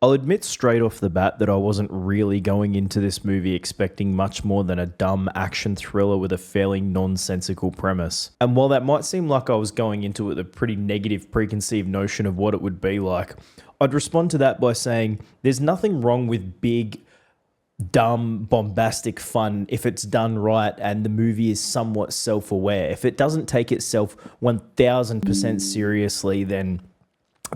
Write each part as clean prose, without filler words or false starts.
I'll admit straight off the bat that I wasn't really going into this movie expecting much more than a dumb action thriller with a fairly nonsensical premise. And while that might seem like I was going into it with a pretty negative preconceived notion of what it would be like, I'd respond to that by saying there's nothing wrong with big, dumb, bombastic fun if it's done right and the movie is somewhat self-aware. If it doesn't take itself 1000% seriously, then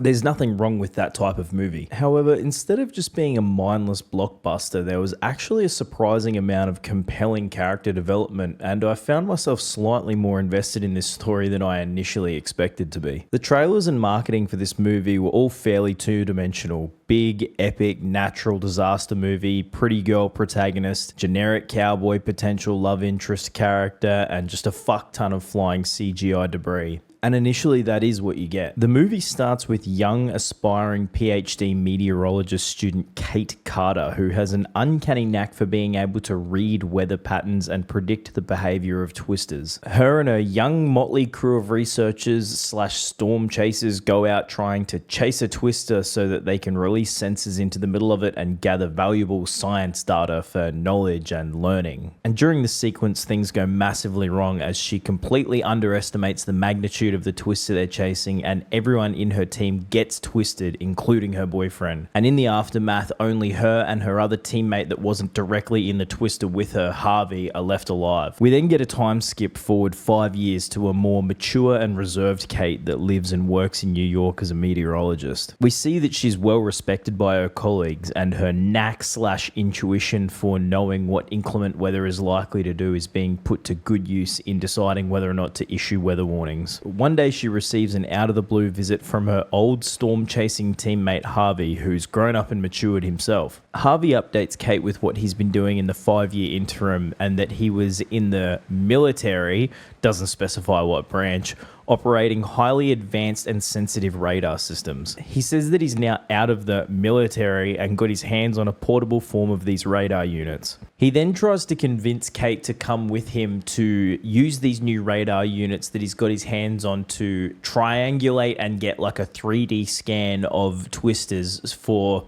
there's nothing wrong with that type of movie. However, instead of just being a mindless blockbuster, there was actually a surprising amount of compelling character development, and I found myself slightly more invested in this story than I initially expected to be. The trailers and marketing for this movie were all fairly two-dimensional. Big, epic, natural disaster movie, pretty girl protagonist, generic cowboy potential love interest character, and just a fuck ton of flying CGI debris. And initially, that is what you get. The movie starts with young, aspiring PhD meteorologist student Kate Carter, who has an uncanny knack for being able to read weather patterns and predict the behavior of twisters. Her and her young motley crew of researchers / storm chasers go out trying to chase a twister so that they can release sensors into the middle of it and gather valuable science data for knowledge and learning. And during the sequence, things go massively wrong as she completely underestimates the magnitude of the twister they're chasing, and everyone in her team gets twisted, including her boyfriend. And in the aftermath, only her and her other teammate that wasn't directly in the twister with her, Harvey, are left alive. We then get a time skip forward 5 years to a more mature and reserved Kate that lives and works in New York as a meteorologist. We see that she's well respected by her colleagues, and her knack / intuition for knowing what inclement weather is likely to do is being put to good use in deciding whether or not to issue weather warnings. One day she receives an out-of-the-blue visit from her old storm-chasing teammate Harvey, who's grown up and matured himself. Harvey updates Kate with what he's been doing in the 5-year interim and that he was in the military, doesn't specify what branch, operating highly advanced and sensitive radar systems. He says that he's now out of the military and got his hands on a portable form of these radar units. He then tries to convince Kate to come with him to use these new radar units that he's got his hands on to triangulate and get like a 3D scan of twisters for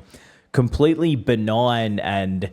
completely benign and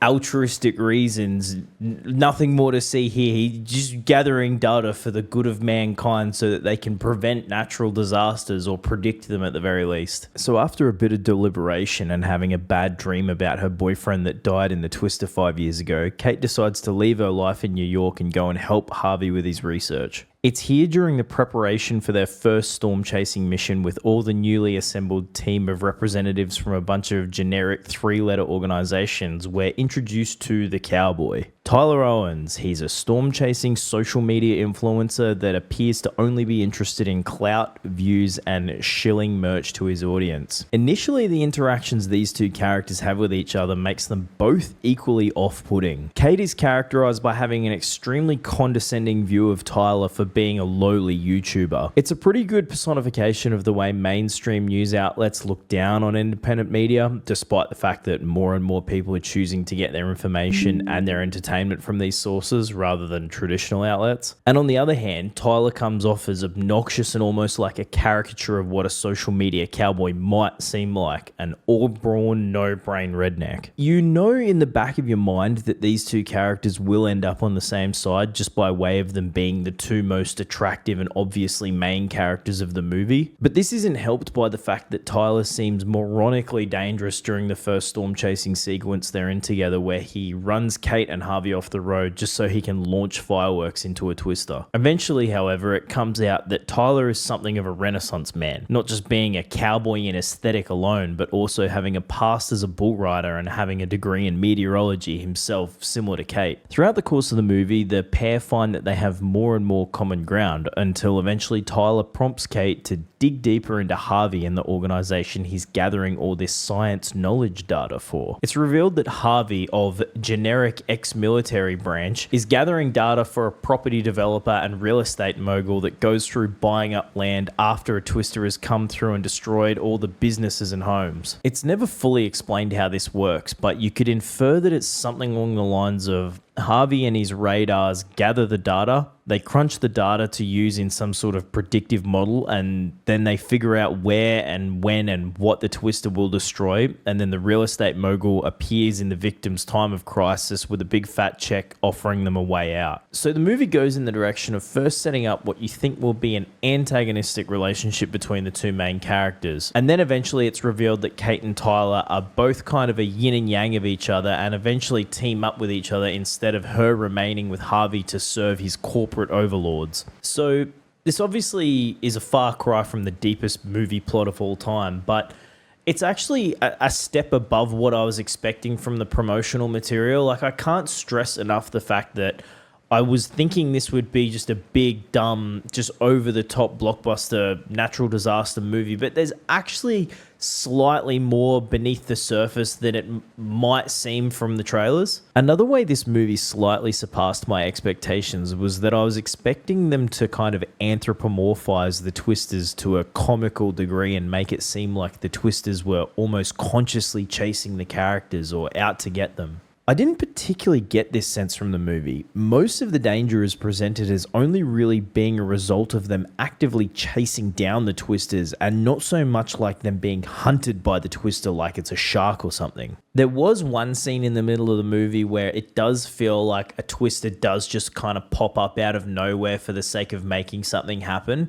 altruistic reasons. Nothing more to see here. He's just gathering data for the good of mankind so that they can prevent natural disasters or predict them at the very least. So after a bit of deliberation and having a bad dream about her boyfriend that died in the twister 5 years ago, Kate decides to leave her life in New York and go and help Harvey with his research. It's here during the preparation for their first storm chasing mission with all the newly assembled team of representatives from a bunch of generic 3-letter organizations we're introduced to the cowboy. Tyler Owens, he's a storm chasing social media influencer that appears to only be interested in clout, views, and shilling merch to his audience. Initially, the interactions these two characters have with each other makes them both equally off-putting. Kate is characterized by having an extremely condescending view of Tyler for being a lowly YouTuber. It's a pretty good personification of the way mainstream news outlets look down on independent media, despite the fact that more and more people are choosing to get their information and their entertainment from these sources rather than traditional outlets. And on the other hand, Tyler comes off as obnoxious and almost like a caricature of what a social media cowboy might seem like, an all-brawn, no-brain redneck. You know in the back of your mind that these two characters will end up on the same side just by way of them being the two most attractive and obviously main characters of the movie. But this isn't helped by the fact that Tyler seems moronically dangerous during the first storm chasing sequence they're in together, where he runs Kate and Harvey off the road just so he can launch fireworks into a twister. Eventually, however, it comes out that Tyler is something of a renaissance man, not just being a cowboy in aesthetic alone, but also having a past as a bull rider and having a degree in meteorology himself, similar to Kate. Throughout the course of the movie, the pair find that they have more and more common ground until eventually Tyler prompts Kate to dig deeper into Harvey and the organization he's gathering all this science knowledge data for. It's revealed that Harvey, of generic ex-military branch, is gathering data for a property developer and real estate mogul that goes through buying up land after a twister has come through and destroyed all the businesses and homes. It's never fully explained how this works, but you could infer that it's something along the lines of Harvey and his radars gather the data. They crunch the data to use in some sort of predictive model, and then they figure out where and when and what the twister will destroy. And then the real estate mogul appears in the victim's time of crisis with a big fat check offering them a way out. So the movie goes in the direction of first setting up what you think will be an antagonistic relationship between the two main characters. And then eventually it's revealed that Kate and Tyler are both kind of a yin and yang of each other, and eventually team up with each other instead of her remaining with Harvey to serve his corporate overlords. So this obviously is a far cry from the deepest movie plot of all time, but it's actually a step above what I was expecting from the promotional material. Like, I can't stress enough the fact that I was thinking this would be just a big, dumb, just over-the-top blockbuster natural disaster movie, but there's actually slightly more beneath the surface than it might seem from the trailers. Another way this movie slightly surpassed my expectations was that I was expecting them to kind of anthropomorphize the twisters to a comical degree and make it seem like the twisters were almost consciously chasing the characters or out to get them. I didn't particularly get this sense from the movie. Most of the danger is presented as only really being a result of them actively chasing down the twisters, and not so much like them being hunted by the twister like it's a shark or something. There was one scene in the middle of the movie where it does feel like a twister does just kind of pop up out of nowhere for the sake of making something happen.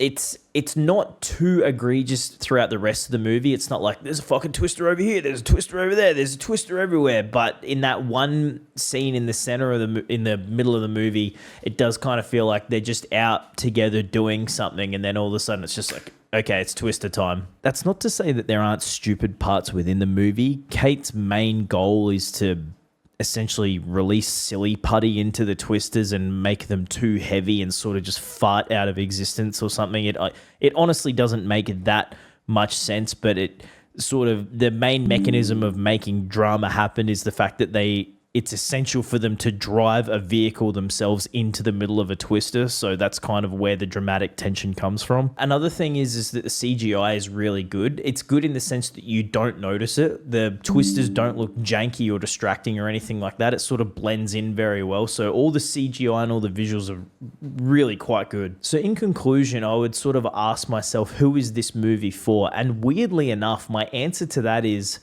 It's not too egregious throughout the rest of the movie. It's not like there's a fucking twister over here, there's a twister over there, there's a twister everywhere. But in that one scene in the center of in the middle of the movie, it does kind of feel like they're just out together doing something, and then all of a sudden it's just like, okay, it's twister time. That's not to say that there aren't stupid parts within the movie. Kate's main goal is to essentially release silly putty into the twisters and make them too heavy and sort of just fart out of existence or something. It honestly doesn't make that much sense, but it sort of, the main mechanism of making drama happen is the fact that it's essential for them to drive a vehicle themselves into the middle of a twister. So that's kind of where the dramatic tension comes from. Another thing is that the CGI is really good. It's good in the sense that you don't notice it. The twisters don't look janky or distracting or anything like that. It sort of blends in very well. So all the CGI and all the visuals are really quite good. So in conclusion, I would sort of ask myself, who is this movie for? And weirdly enough, my answer to that is,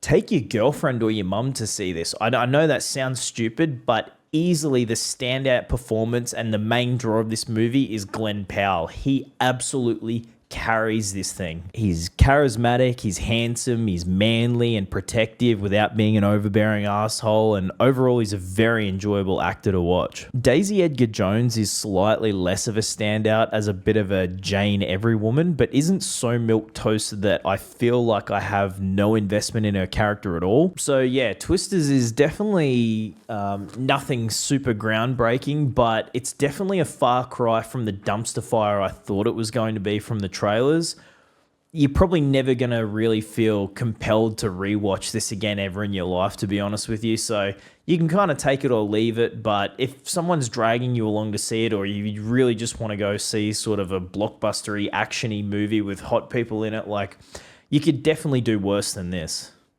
take your girlfriend or your mum to see this. I know that sounds stupid, but easily the standout performance and the main draw of this movie is Glenn Powell. He absolutely carries this thing. He's charismatic, he's handsome, he's manly and protective without being an overbearing asshole, and overall he's a very enjoyable actor to watch. Daisy Edgar Jones is slightly less of a standout as a bit of a Jane Everywoman, but isn't so milquetoast that I feel like I have no investment in her character at all. So yeah, Twisters is definitely nothing super groundbreaking, but it's definitely a far cry from the dumpster fire I thought it was going to be from the trailers. You're probably never going to really feel compelled to rewatch this again ever in your life, to be honest with you. So you can kind of take it or leave it, but if someone's dragging you along to see it, or you really just want to go see sort of a blockbustery, actiony movie with hot people in it, like, you could definitely do worse than this.